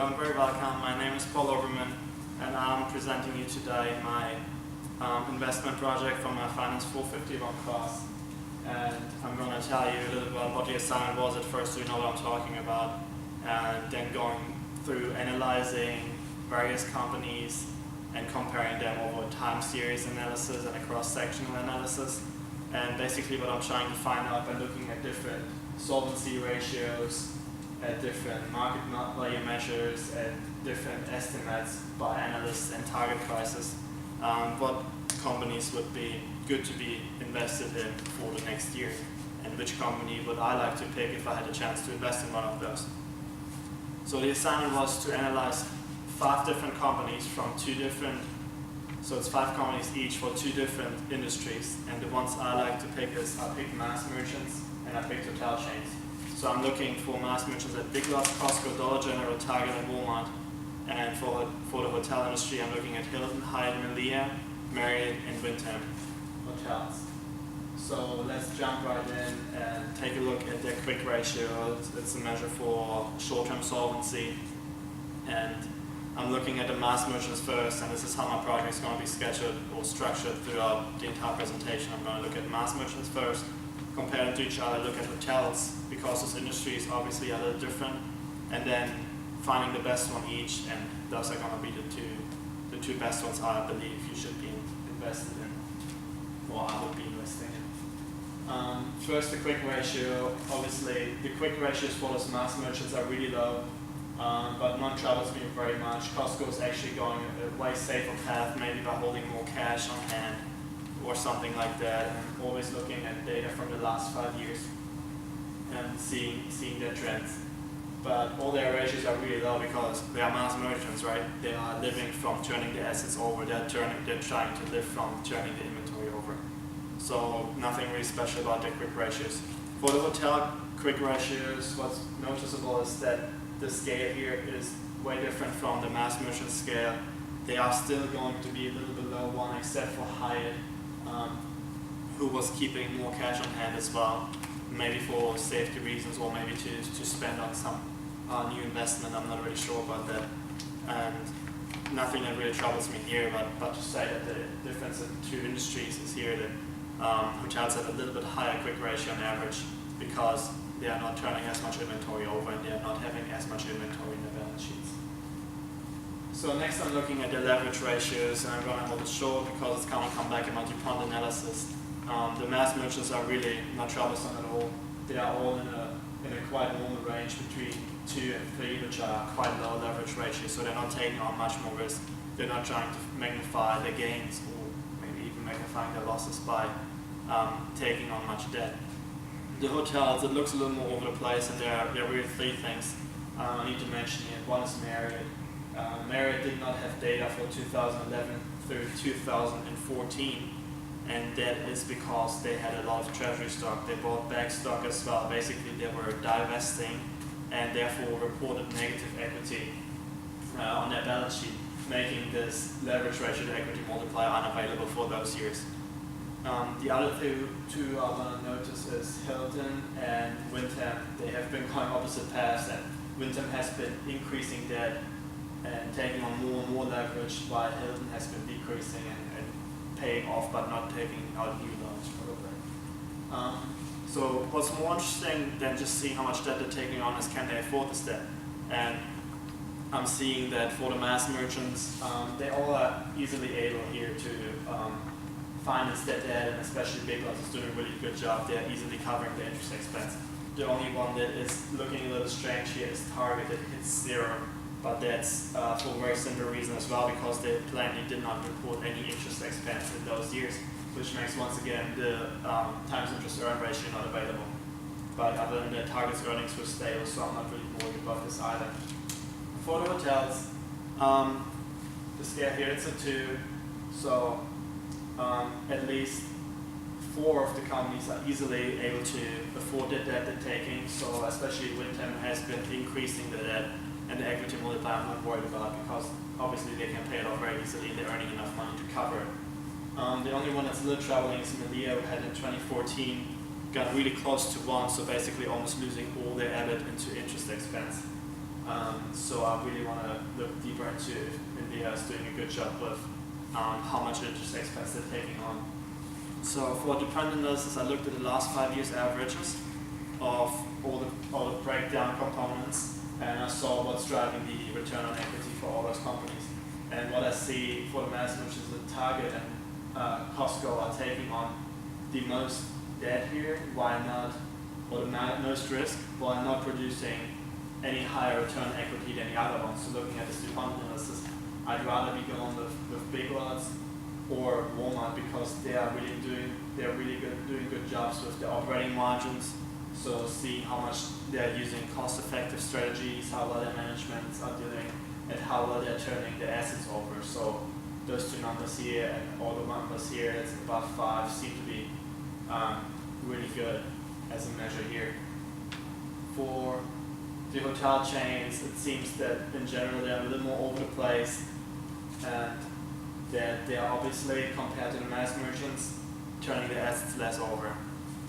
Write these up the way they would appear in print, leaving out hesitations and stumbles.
very welcome. My name is Paul Obermann, and I'm presenting you today my investment project from my Finance 451 class. And I'm going to tell you a little bit about what the assignment was at first, so you know what I'm talking about, and then going through analyzing various companies and comparing them over a time series analysis and a cross-sectional analysis. And basically what I'm trying to find out by looking at different solvency ratios, at different market value measures, at different estimates by analysts and target prices, what companies would be good to be invested in for the next year, and which company would I like to pick if I had a chance to invest in one of those. So the assignment was to analyze 5 different companies from 2 different, so it's 5 companies each for 2 different industries, and the ones I like to pick is I picked mass merchants and I picked hotel chains. So I'm looking for mass merchants at Big Lots, Costco, Dollar General, Target, and Walmart. And for the hotel industry, I'm looking at Hilton, Hyatt, Melia, Marriott, and Wyndham hotels. So let's jump right in and take a look at their quick ratio. It's a measure for short-term solvency. And I'm looking at the mass merchants first, and this is how my project is going to be scheduled or structured throughout the entire presentation. I'm going to look at mass merchants first, compare them to each other, look at hotels, because those industries obviously are a little different, and then finding the best one each, and those are going to be the two best ones I believe you should be invested in, or I would be investing in. First, the quick ratio. Obviously, the quick ratios for those mass merchants are really low, but none troubles me very much. Costco is actually going a way safer path, maybe by holding more cash on hand, or something like that, and I'm always looking at data from the last 5 years and seeing their trends. But all their ratios are really low because they are mass merchants, right? They are living from turning the assets over, they're trying to live from turning the inventory over. So nothing really special about their quick ratios. For the hotel quick ratios, what's noticeable is that the scale here is way different from the mass merchant scale. They are still going to be a little below 1, except for Hyatt, who was keeping more cash on hand as well, maybe for safety reasons or maybe to spend on some new investment. I'm not really sure about that. And nothing that really troubles me here, but to say that the difference in 2 industries is here that hotels have a little bit higher quick ratio on average because they are not turning as much inventory over and they are not having as much inventory in their balance sheets. So next I'm looking at the leverage ratios, and I'm going to hold it short because it's going to come back in my DuPont analysis. The mass merchants are really not troublesome at all. They are all in a quite normal range between 2 and 3, which are quite low leverage ratios, so they're not taking on much more risk. They're not trying to magnify their gains or maybe even magnifying their losses by taking on much debt. The hotels, it looks a little more over the place, and there are really 3 things I need to mention here. One is Marriott. Marriott did not have data for 2011 through 2014, and that is because they had a lot of treasury stock. They bought back stock as well. Basically, they were divesting and therefore reported negative equity on their balance sheet, making this leverage ratio to equity multiplier unavailable for those years. The other 2 I want to notice is Hilton and Wyndham. They have been going opposite paths, and Wyndham has been increasing debt and taking on more and more leverage, while Hilton has been decreasing and paying off but not taking out new loans probably. So what's more interesting than just seeing how much debt they're taking on is can they afford this debt? And I'm seeing that for the mass merchants, they all are easily able here to finance their debt, and especially Big Lots is doing a really good job. They're easily covering the interest expense. The only one that is looking a little strange here is Target. It hits 0. But that's for a very simple reason as well, because they plainly did not report any interest expense in those years, which makes once again the times interest earn ratio not available. But other than that, Target's earnings were stable, so I'm not really worried about this either. For the hotels, the scale here, it's a 2, so at least 4 of the companies are easily able to afford the debt they're taking, so especially Wyndham has been increasing the debt, and the equity multiplier I'm not worried about because obviously they can pay it off very easily and they're earning enough money to cover it. The only one that's a little troubling is Melia, who had in 2014 got really close to 1, so basically almost losing all their EBIT into interest expense. So I really want to look deeper into if India is doing a good job with how much interest expense they're taking on. So for dependent analysis, I looked at the last 5 years averages of all the breakdown components, and I saw what's driving the return on equity for all those companies. And what I see for the mass, which is the Target and Costco are taking on the most debt here, why not, or the most risk, while not producing any higher return on equity than the other ones. So looking at this dependent analysis, I'd rather be going with Big Lots or Walmart because they are really doing good jobs with their operating margins. So seeing how much they're using cost-effective strategies, how well their managements are doing, and how well they're turning their assets over. So those two numbers here and all the numbers here that's above 5 seem to be really good as a measure here. For the hotel chains, it seems that in general they're a little more over the place, and that they are obviously, compared to the mass merchants, turning their assets less over.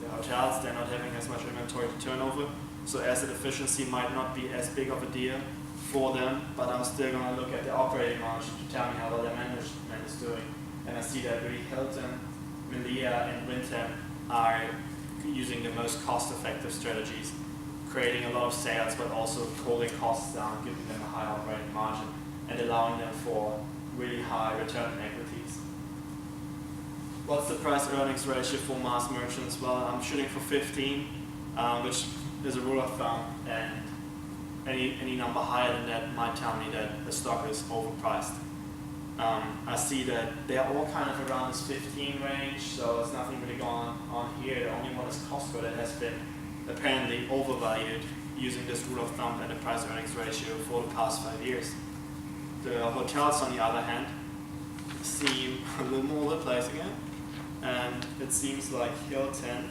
The hotels, they're not having as much inventory to turn over, so asset efficiency might not be as big of a deal for them, but I'm still going to look at the operating margin to tell me how well their management is doing. And I see that really Hilton, Melia, and Wyndham are using the most cost-effective strategies, creating a lot of sales, but also holding costs down, giving them a high operating margin, and allowing them for really high return on equities. What's the price-earnings ratio for mass merchants? Well, I'm shooting for 15, which is a rule of thumb, and any number higher than that might tell me that the stock is overpriced. I see that they're all kind of around this 15 range, so there's nothing really going on here. The only one is Costco that has been apparently overvalued using this rule of thumb and the price-earnings ratio for the past 5 years. The hotels, on the other hand, seem a little more over the place again, and it seems like Hilton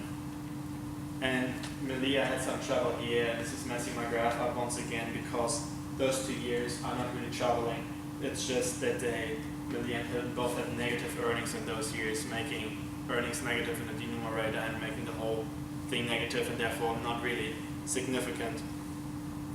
and Melia had some trouble here, and this is messing my graph up once again because those 2 years are not really troubling. It's just that Melia and Hilton both had negative earnings in those years, making earnings negative in the denominator and making the whole thing negative, and therefore not really significant.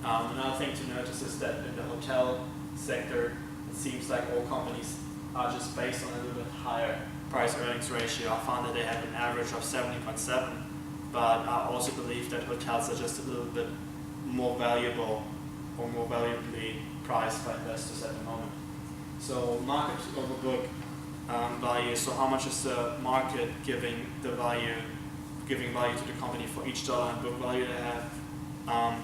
Another thing to notice is that in the hotel sector, it seems like all companies are just based on a little bit higher price-earnings ratio. I found that they have an average of 70.7, but I also believe that hotels are just a little bit more valuable or more valuably priced by investors at the moment. So market over book value, so how much is the market giving value to the company for each dollar in book value they have.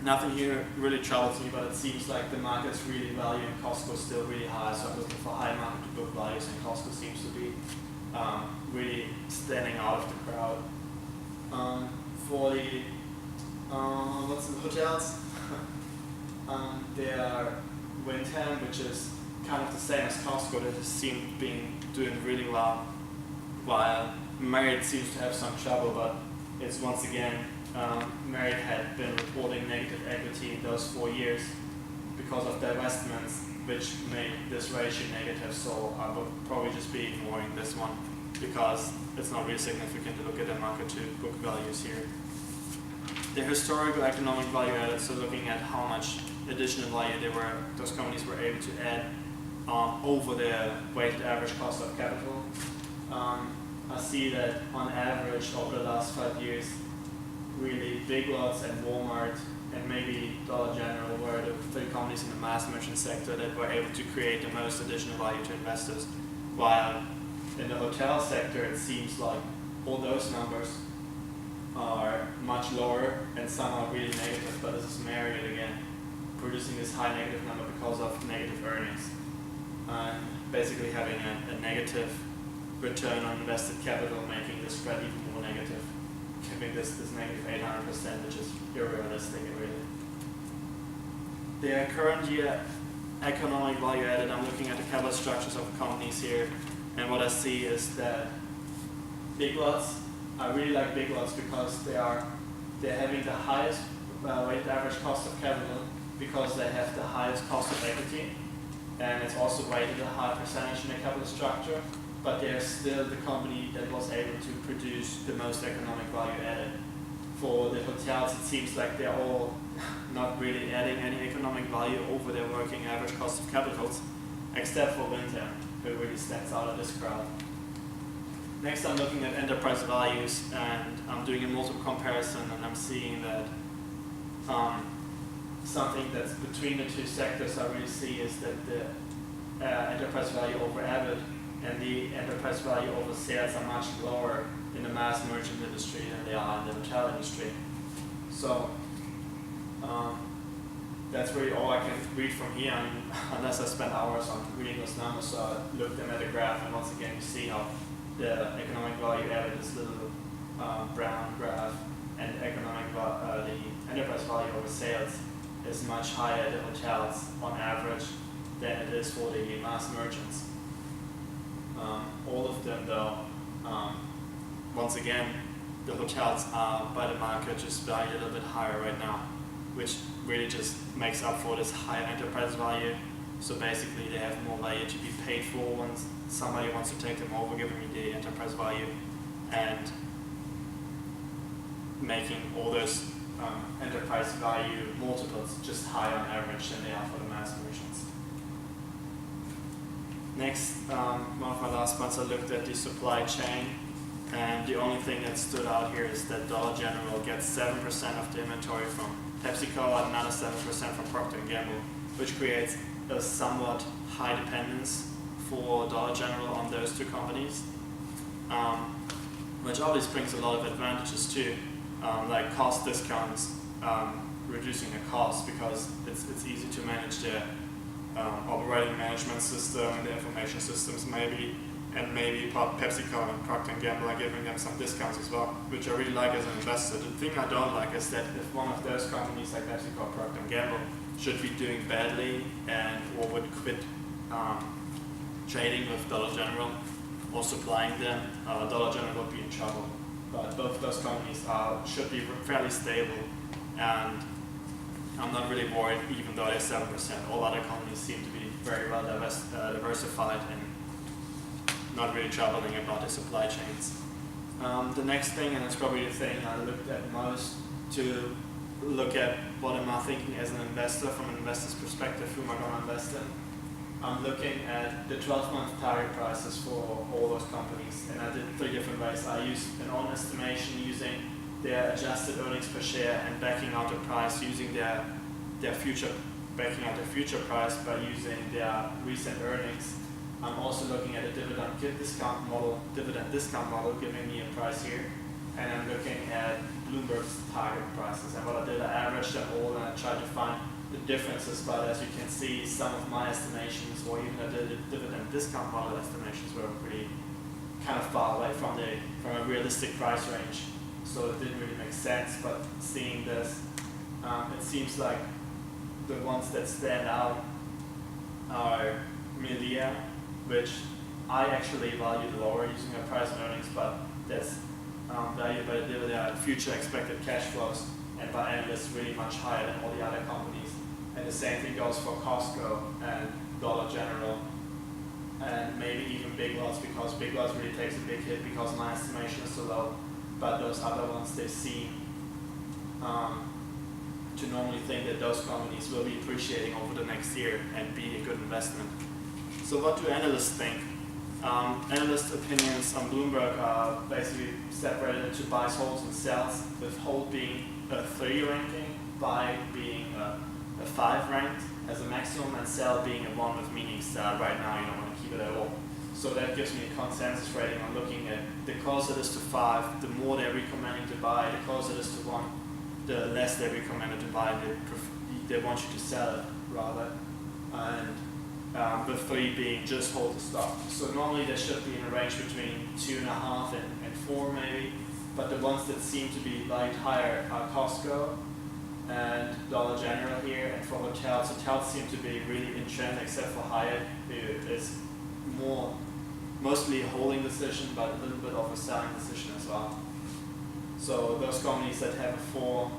Nothing here really troubles me, but it seems like the market's really valuing Costco still really high, so I'm looking for high market to book values, and Costco seems to be really standing out of the crowd. For the what's the hotels? They are Wyndham, which is kind of the same as Costco, that seem being doing really well, while Marriott seems to have some trouble, but it's once again Marriott had been reporting negative equity in those 4 years because of divestments, which made this ratio negative. So I would probably just be ignoring this one because it's not really significant to look at the market to book values here. The historical economic value added, so looking at how much additional value those companies were able to add over their weighted average cost of capital. I see that on average over the last 5 years, really Big Lots and Walmart and maybe Dollar General were the 3 companies in the mass merchant sector that were able to create the most additional value to investors. While in the hotel sector, it seems like all those numbers are much lower and some are really negative, but this is Marriott again, producing this high negative number because of negative earnings. And basically having a negative return on invested capital, making the spread even more negative, giving this negative 800%, which is unrealistic really. Their current year economic value added, I'm looking at the capital structures of companies here, and what I see is that Big Lots, I really like Big Lots because they're having the highest weighted average cost of capital because they have the highest cost of equity, and it's also weighted a high percentage in the capital structure, but they're still the company that was able to produce the most economic value added. For the hotels, it seems like they're all not really adding any economic value over their working average cost of capitals, except for Winter, who really stands out of this crowd. Next, I'm looking at enterprise values, and I'm doing a multiple comparison, and I'm seeing that something that's between the two sectors I really see is that the enterprise value over EBIT and the enterprise value over sales are much lower in the mass merchant industry than they are in the hotel industry. So that's really all I can read from here, unless I spend hours on reading those numbers. So I looked them at the graph, and once again you see how the economic value added this little brown graph, and the enterprise value over sales is much higher at the hotels on average than it is for the mass merchants. All of them though, once again, the hotels are by the market just valued a little bit higher right now, which really just makes up for this higher enterprise value. So basically they have more value to be paid for once somebody wants to take them over, giving me the enterprise value and making all those enterprise value multiples just higher on average than they are for the mass merchants. Next, one of my last months I looked at the supply chain, and the only thing that stood out here is that Dollar General gets 7% of the inventory from PepsiCo and another 7% from Procter & Gamble, which creates a somewhat high dependence for Dollar General on those two companies, which obviously brings a lot of advantages too, like cost discounts, reducing the cost because it's easy to manage the operating management system and the information systems maybe, and maybe PepsiCo and Procter & Gamble are giving them some discounts as well, which I really like as an investor. The thing I don't like is that if one of those companies like PepsiCo or Procter & Gamble should be doing badly or would quit trading with Dollar General or supplying them, Dollar General would be in trouble. But both of those companies should be fairly stable, and I'm not really worried even though they're 7%. All other companies seem to be very well diversified and not really troubling about the supply chains. The next thing, and it's probably the thing I looked at most to look at what am I thinking as an investor from an investor's perspective, who am I going to invest in? I'm looking at the 12-month target prices for all those companies, and I did 3 different ways. I used an own estimation using their adjusted earnings per share and backing out the price using their future price by using their recent earnings. I'm also looking at a dividend discount model, giving me a price here, and I'm looking at Bloomberg's target prices. And what I did, I averaged them all and I tried to find the differences, but as you can see, some of my estimations or even the dividend discount model estimations were pretty kind of far away from a realistic price range, so it didn't really make sense. But seeing this, it seems like the ones that stand out are Melia, which I actually valued lower using a price and earnings, but that's valued by the dividend future expected cash flows, and by analysts really much higher than all the other companies. And the same thing goes for Costco and Dollar General, and maybe even Big Lots, because Big Lots really takes a big hit because my estimation is so low. But those other ones, they seem to normally think that those companies will be appreciating over the next year and be a good investment. So what do analysts think? Analyst opinions on Bloomberg are basically separated into buys, holds, and sells, with hold being a 3 ranking, buy being a 5 ranked as a maximum, and sell being a 1 with meanings right now you don't want to keep it at all. So that gives me a consensus rating on looking at the closer it is to 5, the more they're recommending to buy, the closer it is to 1, the less they're recommended to buy, they want you to sell it rather. And with 3 being just hold the stock. So normally they should be in a range between 2.5 and 4 maybe, but the ones that seem to be valued higher are Costco and Dollar General here. And for hotels seem to be really in trend, except for Hyatt, who is mostly a holding decision, but a little bit of a selling decision as well. So those companies that have a 4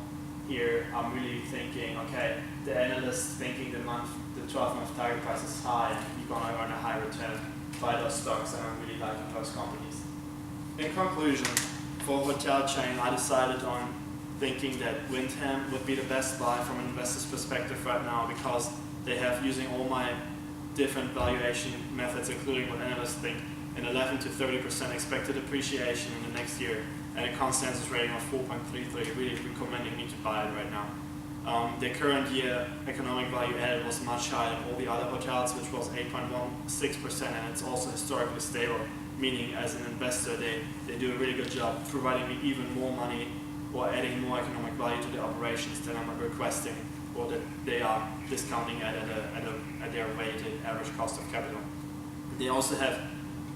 here, I'm really thinking, okay, the analysts thinking the 12-month target price is high and you're going to earn a high return by those stocks, and I'm really liking those companies. In conclusion, for hotel chain, I decided on thinking that Windham would be the best buy from an investor's perspective right now, because they have, using all my different valuation methods, including what analysts think, an 11 to 30% expected appreciation in the next year, and a consensus rating of 4.33, really recommending me to buy it right now. The current year economic value added was much higher than all the other hotels, which was 8.16%, and it's also historically stable, meaning as an investor they do a really good job providing me even more money or adding more economic value to the operations than I'm requesting or that they are discounting at their weighted average cost of capital. They also have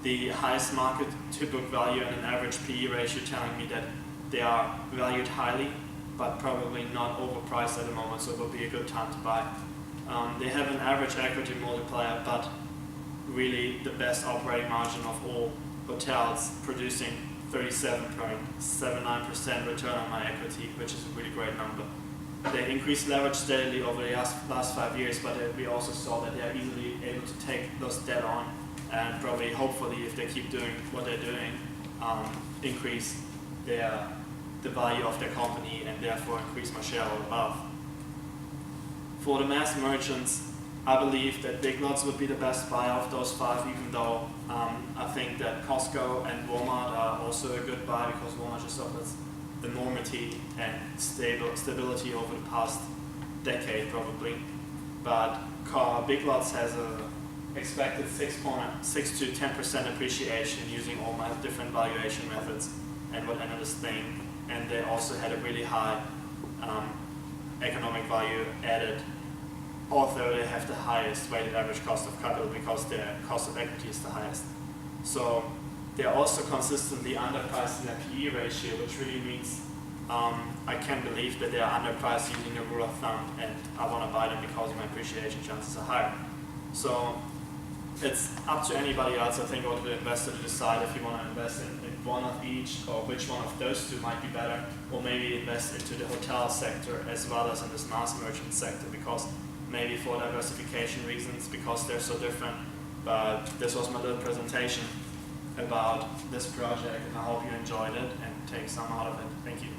the highest market to book value and an average PE ratio, telling me that they are valued highly but probably not overpriced at the moment, so it will be a good time to buy. They have an average equity multiplier, but really the best operating margin of all hotels, producing 37.79% return on my equity, which is a really great number. They increased leverage steadily over the last 5 years, but we also saw that they are easily able to take those debt on, and probably, hopefully, if they keep doing what they're doing, increase the value of their company and therefore increase my shareholder wealth. For the mass merchants, I believe that Big Lots would be the best buy of those 5, even though I think that Costco and Walmart are also a good buy, because Walmart just offers enormity and stability over the past decade probably. But Big Lots has a expected 6 to 10% appreciation using all my different valuation methods and what analysts think, and they also had a really high economic value added, although they have the highest weighted average cost of capital because their cost of equity is the highest. So they're also consistently underpriced in their PE ratio, which really means I can believe that they are underpriced using the rule of thumb, and I want to buy them because my appreciation chances are higher. So it's up to anybody else, I think, or to the investor to decide if you want to invest in one of each, or which one of those two might be better, or maybe invest into the hotel sector as well as in this mass merchant sector, because maybe for diversification reasons, because they're so different. But this was my little presentation about this project, and I hope you enjoyed it and take some out of it. Thank you.